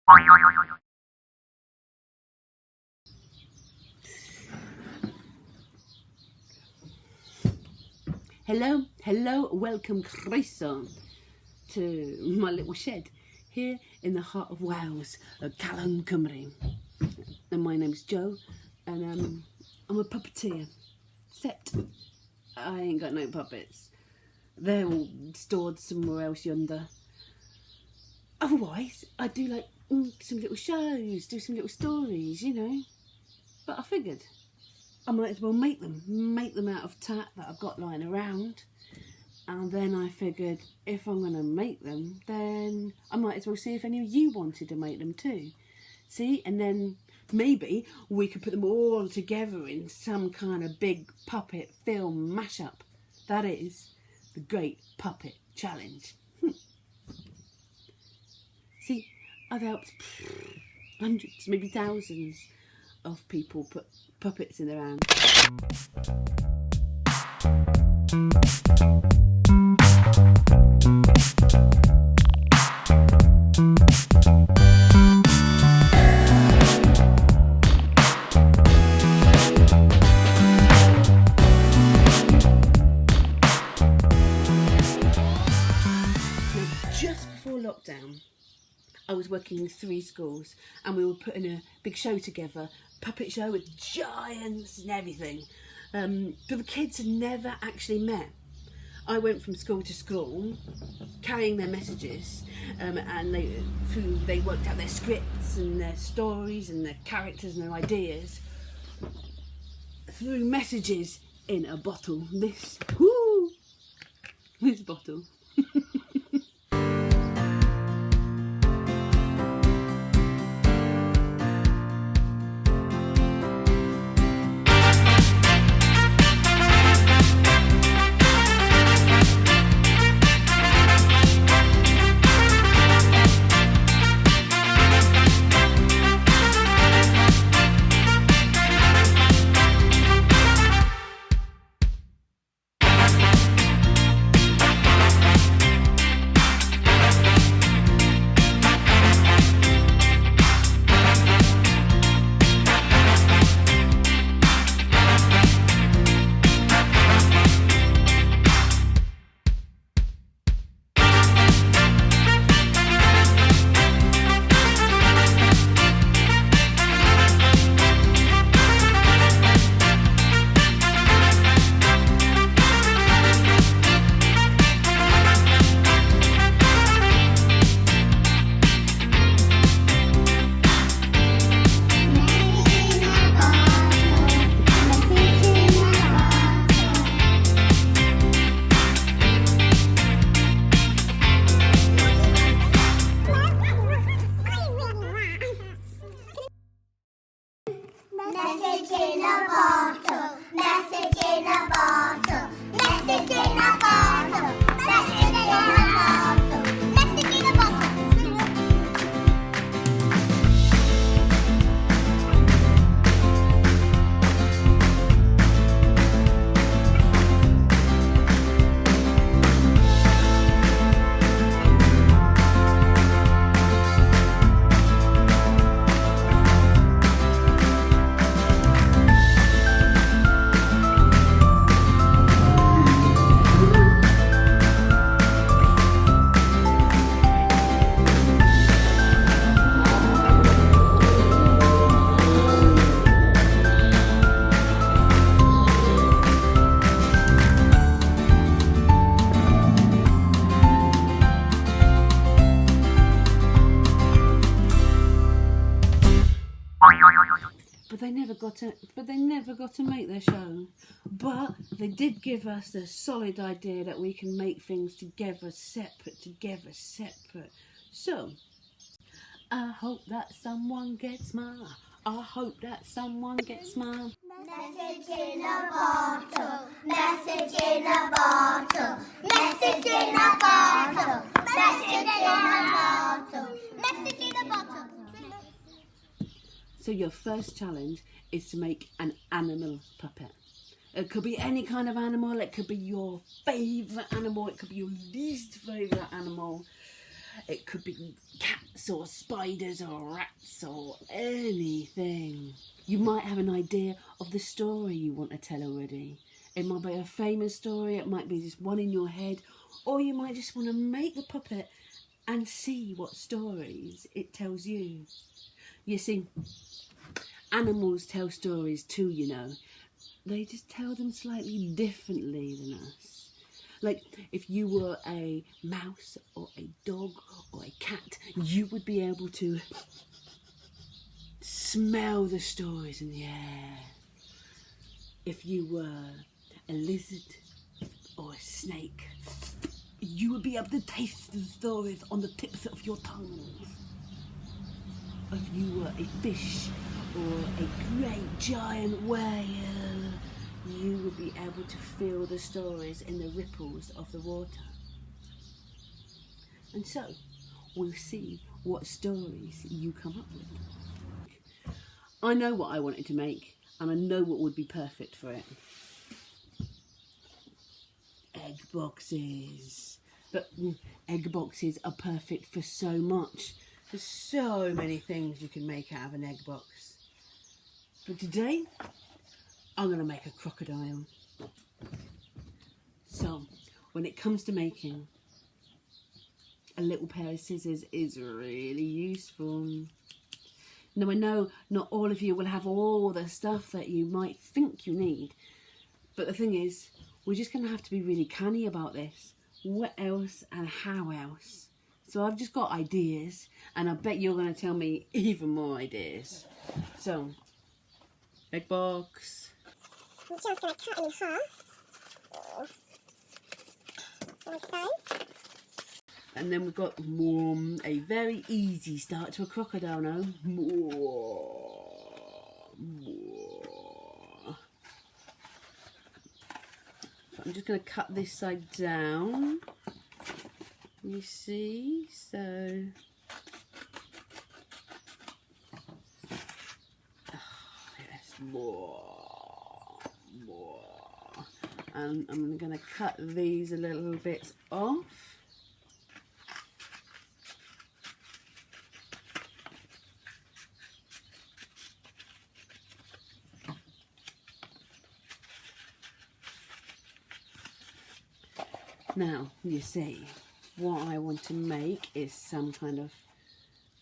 Hello, welcome croeso to my little shed here in the heart of Wales, Calon Cymru. And my name's Jo, and I'm a puppeteer, except I ain't got no puppets. They're all stored somewhere else yonder. Otherwise, I do like some little shows, do some little stories, you know. But I figured I might as well make them out of tat that I've got lying around. And then I figured if I'm going to make them, then I might as well see if any of you wanted to make them too. See, and then maybe we could put them all together in some kind of big puppet film mashup. That is the Great Puppet Challenge. See, I've helped hundreds, maybe thousands of people put puppets in their hands. Just before lockdown, I was working with 3 schools and we were putting a big show together, puppet show with giants and everything. But the kids had never actually met. I went from school to school carrying their messages, and they worked out their scripts and their stories and their characters and their ideas through messages in a bottle. This bottle. Message in a bottle, message in a bottle, message in a bottle, message in a bottle, message in a bottle. But they never got to make their show. But they did give us the solid idea that we can make things together, separate. So, I hope that someone gets my. I hope that someone gets my. Message in a bottle, message in a bottle, message in a bottle, message in a bottle, message in a bottle. So your first challenge is to make an animal puppet. It could be any kind of animal. It could be your favourite animal. It could be your least favourite animal. It could be cats or spiders or rats or anything. You might have an idea of the story you want to tell already. It might be a famous story, it might be just one in your head, or you might just want to make the puppet and see what stories it tells you. You see, animals tell stories too, you know. They just tell them slightly differently than us. Like, if you were a mouse or a dog or a cat, you would be able to smell the stories in the air. If you were a lizard or a snake, you would be able to taste the stories on the tips of your tongues. If you were a fish or a great giant whale, you would be able to feel the stories in the ripples of the water. And so, we'll see what stories you come up with. I know what I wanted to make, and I know what would be perfect for it. Egg boxes. But egg boxes are perfect for so much. There's so many things you can make out of an egg box. But today, I'm going to make a crocodile. So, when it comes to making, a little pair of scissors is really useful. Now, I know not all of you will have all the stuff that you might think you need. But the thing is, we're just going to have to be really canny about this. What else and how else? So I've just got ideas, and I bet you're going to tell me even more ideas. So, egg box. I'm just going to cut them in half. Like so. And then we've got a very easy start to a crocodile now. I'm just going to cut this side down. You see, so yes, more, and I'm going to cut these a little bit off. Now, you see, what I want to make is some kind of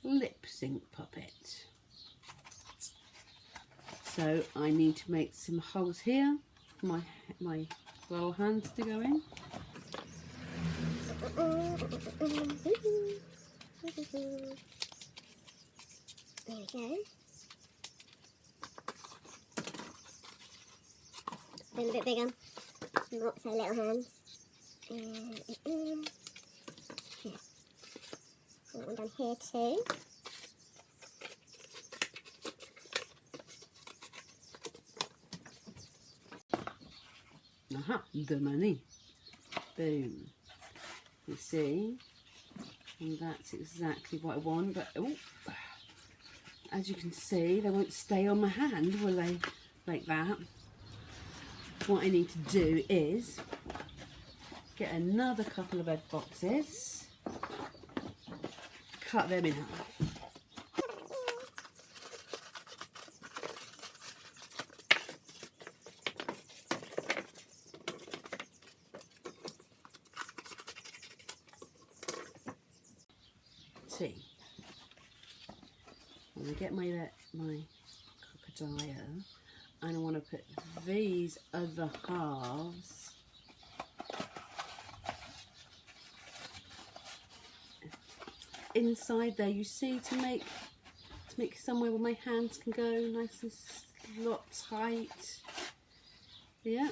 lip sync puppet. So I need to make some holes here for my little hands to go in. There we go. A little bit bigger, not so little hands. Yeah. That one down here too. Aha, the money. Boom. You see? And that's exactly what I want, but oh, as you can see, they won't stay on my hand, will they? Like that. What I need to do is get another couple of egg boxes, cut them in half. See, I'm going to get my crocodile, and I want to put these other halves inside there, you see, to make somewhere where my hands can go nice and slot tight. Yeah.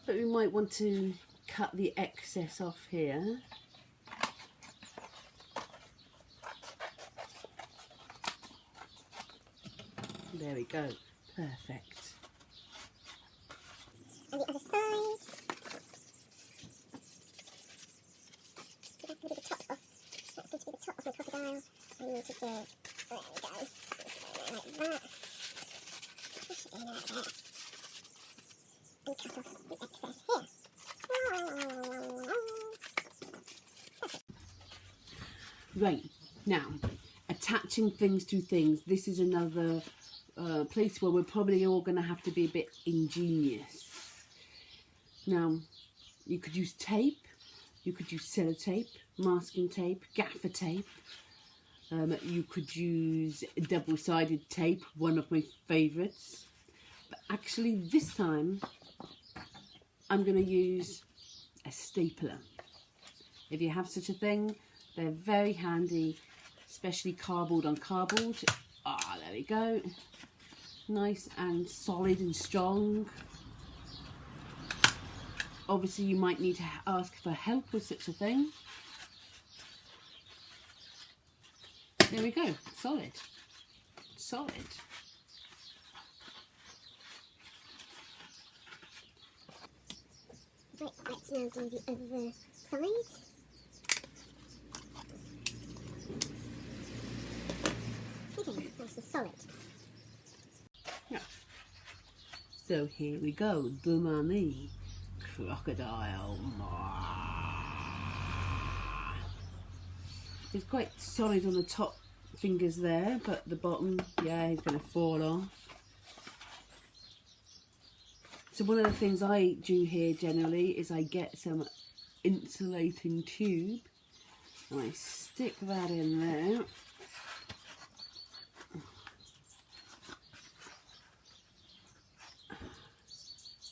But we might want to cut the excess off here. There we go. Perfect. And the other side. That's going to be the top of. That's going to be the top of the crocodile. And you need to do. There we go. Like that. Push it in like that. And cut off the excess here. Oh. Right, now, attaching things to things. This is another place where we're probably all going to have to be a bit ingenious. Now, you could use tape, you could use sellotape, masking tape, gaffer tape. You could use double-sided tape, one of my favourites. But actually this time, I'm going to use a stapler. If you have such a thing, they're very handy, especially cardboard on cardboard. Ah, there we go. Nice and solid and strong. Obviously you might need to ask for help with such a thing. There we go, solid, solid. Right, let's now do the other side. Okay, that's solid. Yeah. So here we go, the mummy crocodile. It's quite solid on the top fingers there, but the bottom, yeah, he's going to fall off. So one of the things I do here generally is I get some insulating tube and I stick that in there.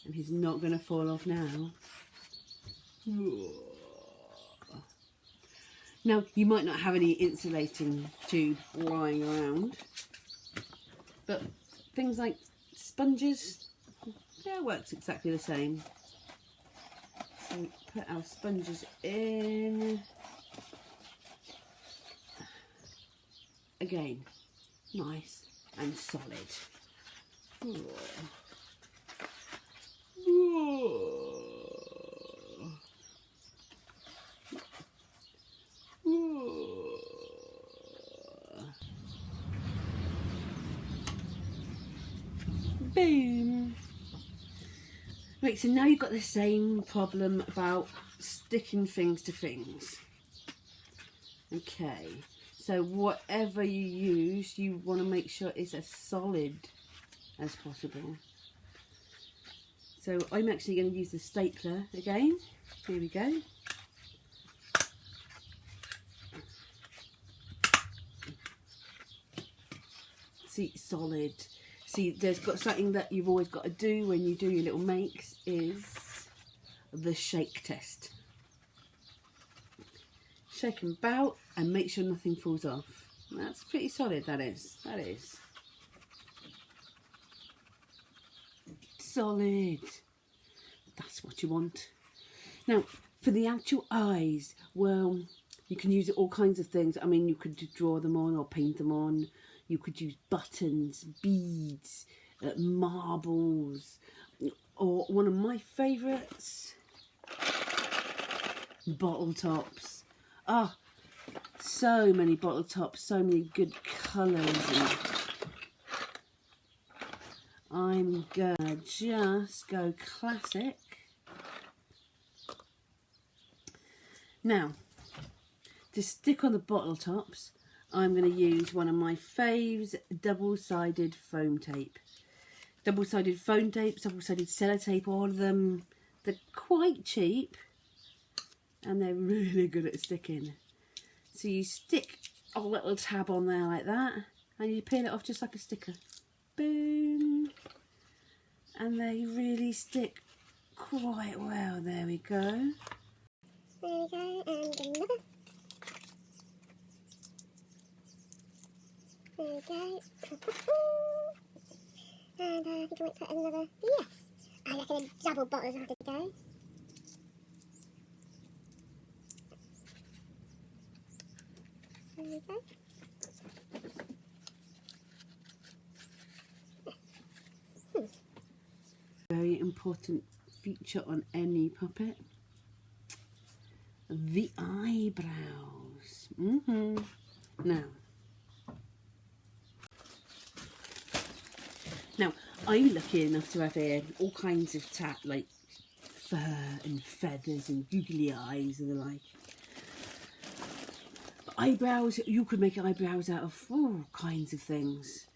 And he's not going to fall off now. Now, you might not have any insulating tube lying around, but things like sponges, yeah, it works exactly the same. So put our sponges in. Again, nice and solid. Boom. Right, so now you've got the same problem about sticking things to things. Okay, so whatever you use, you want to make sure it's as solid as possible. So I'm actually going to use the stapler again. Here we go. See, solid. See, there's got something that you've always got to do when you do your little makes is the shake test. Shake them about and make sure nothing falls off. That's pretty solid, that is. That is. Solid. That's what you want. Now, for the actual eyes, well, you can use all kinds of things. I mean, you could draw them on or paint them on. You could use buttons, beads, marbles, or one of my favourites, bottle tops. Ah, so many bottle tops, so many good colours. I'm gonna just go classic. Now, to stick on the bottle tops, I'm going to use one of my faves, double-sided foam tape. Double-sided foam tape, double-sided sellotape, all of them, they're quite cheap and they're really good at sticking. So you stick a little tab on there like that and you peel it off just like a sticker. Boom! And they really stick quite well. There we go. There we go, and another. There we go. And I think I might put another. Yes! I reckon a double bottle have to go. There we go. Very important feature on any puppet. The eyebrows. Now, I'm lucky enough to have here all kinds of tat, like fur and feathers and googly eyes and the like. But eyebrows, you could make eyebrows out of all kinds of things.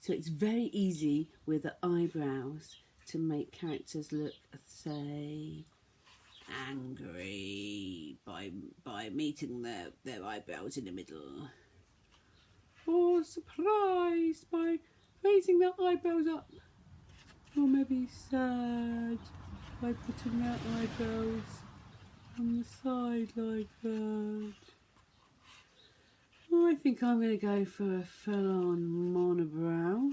So it's very easy with the eyebrows to make characters look, say, angry by meeting their eyebrows in the middle. Or surprised by raising their eyebrows up. Or maybe sad by putting their eyebrows on the side like that. I think I'm going to go for a full-on monobrow.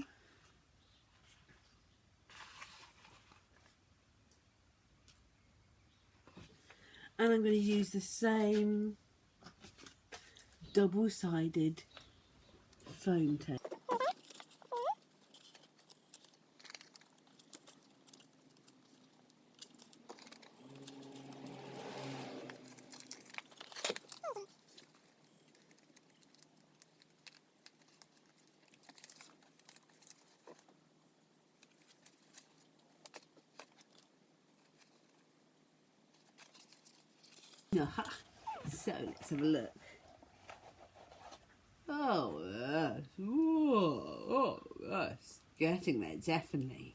And I'm going to use the same double-sided foam tape. Aha. So let's have a look. Oh, that's getting there, definitely.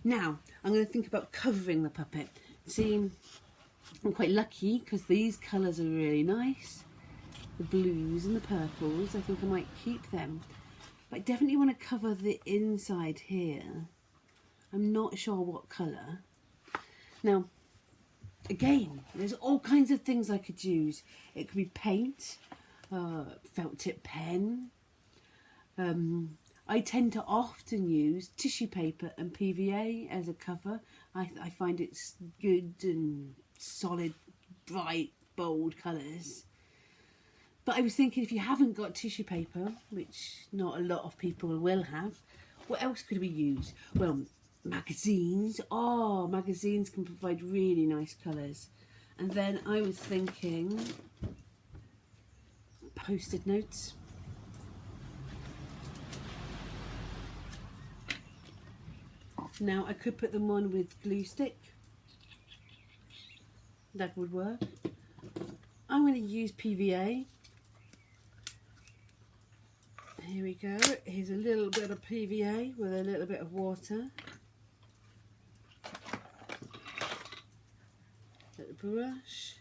Now, I'm going to think about covering the puppet. See, I'm quite lucky because these colours are really nice. The blues and the purples, I think I might keep them. But I definitely want to cover the inside here. I'm not sure what colour. Now, again, there's all kinds of things I could use. It could be paint, felt tip pen. I tend to often use tissue paper and PVA as a cover. I find it's good and solid, bright, bold colours. But I was thinking, if you haven't got tissue paper, which not a lot of people will have, what else could we use? Well, magazines. Oh, magazines can provide really nice colours. And then I was thinking post-it notes. Now I could put them on with glue stick. That would work. I'm going to use PVA. Here we go. Here's a little bit of PVA with a little bit of water. Little brush.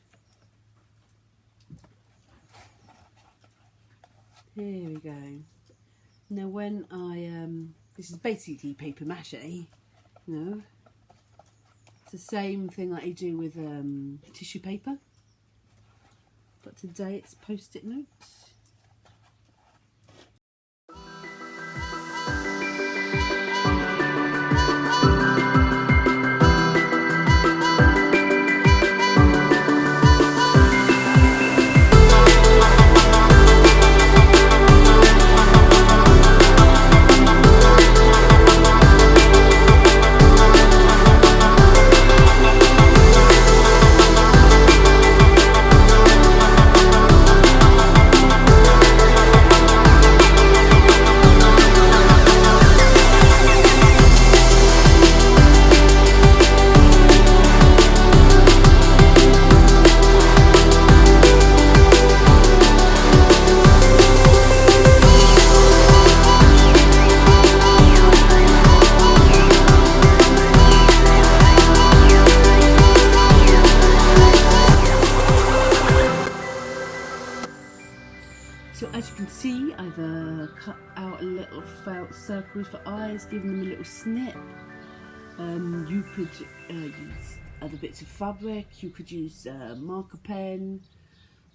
Here we go. Now when this is basically paper mache, no? It's the same thing that I do with tissue paper, but today it's post-it notes. So as you can see, I've cut out a little felt circles for eyes, giving them a little snip. You could use other bits of fabric, you could use marker pen,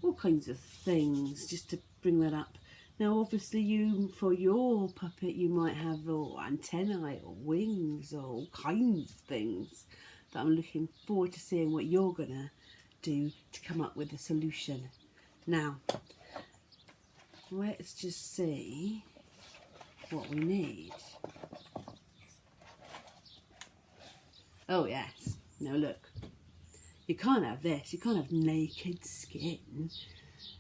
all kinds of things just to bring that up. Now obviously for your puppet you might have antennae or wings or all kinds of things that I'm looking forward to seeing what you're gonna do to come up with a solution. Now, let's just see what we need. Oh yes, now look, you can't have this, you can't have naked skin.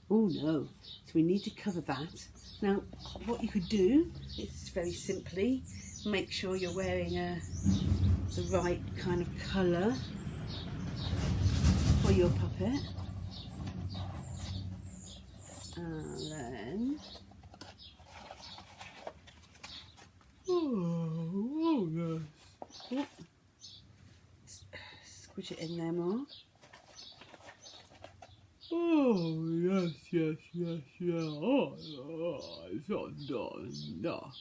Oh no, so we need to cover that. Now what you could do is very simply make sure you're wearing the right kind of colour for your puppet. And then squish it in there more. Oh, yes, yes, yes, yeah. Oh, it's not.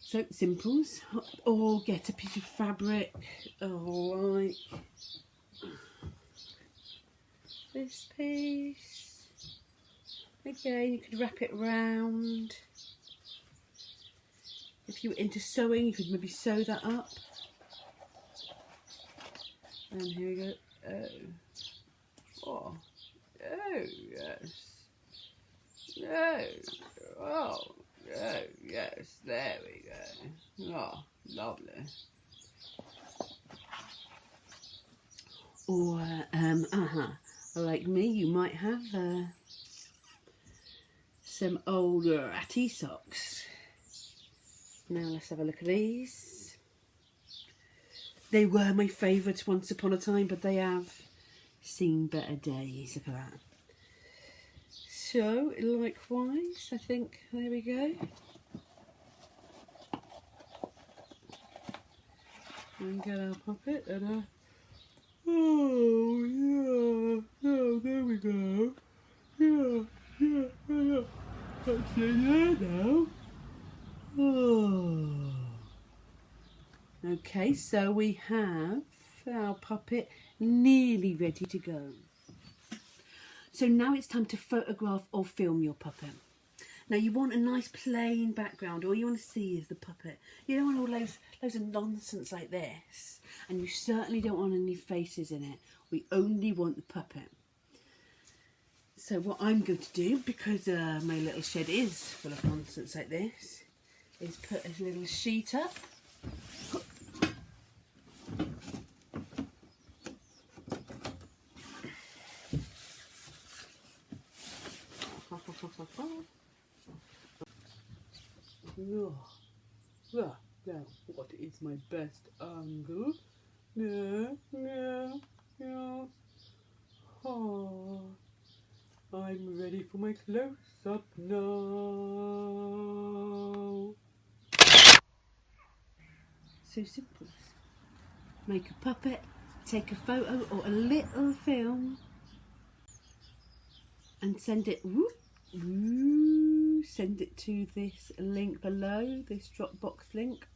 So, simples. Or get a piece of fabric. Alright. This piece. Again, you could wrap it round. If you were into sewing, you could maybe sew that up. And here we go. Oh, yes. Oh, yes. There we go. Oh, lovely. Or, like me, you might have some old ratty socks. Now let's have a look at these. They were my favourites once upon a time, but they have seen better days. Look at that. So, likewise, I think, there we go. And get our puppet and oh, there we go. Yeah. That's it there now. Oh. Okay, so we have our puppet nearly ready to go. So now it's time to photograph or film your puppet. Now you want a nice plain background. All you want to see is the puppet. You don't want all loads of nonsense like this. And you certainly don't want any faces in it. We only want the puppet. So what I'm going to do, because my little shed is full of nonsense like this, is put a little sheet up. Now, what is my best angle? Yeah. Oh, I'm ready for my close-up now. So simple. Make a puppet, take a photo or a little film, and send it. Send it to this link below, this Dropbox link.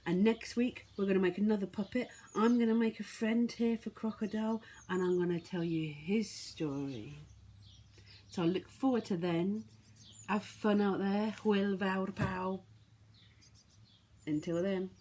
And next week we're going to make another puppet. I'm going to make a friend here for Crocodile, and I'm going to tell you his story. So I look forward to then. Have fun out there. Hwyl fawr pawb. Until then.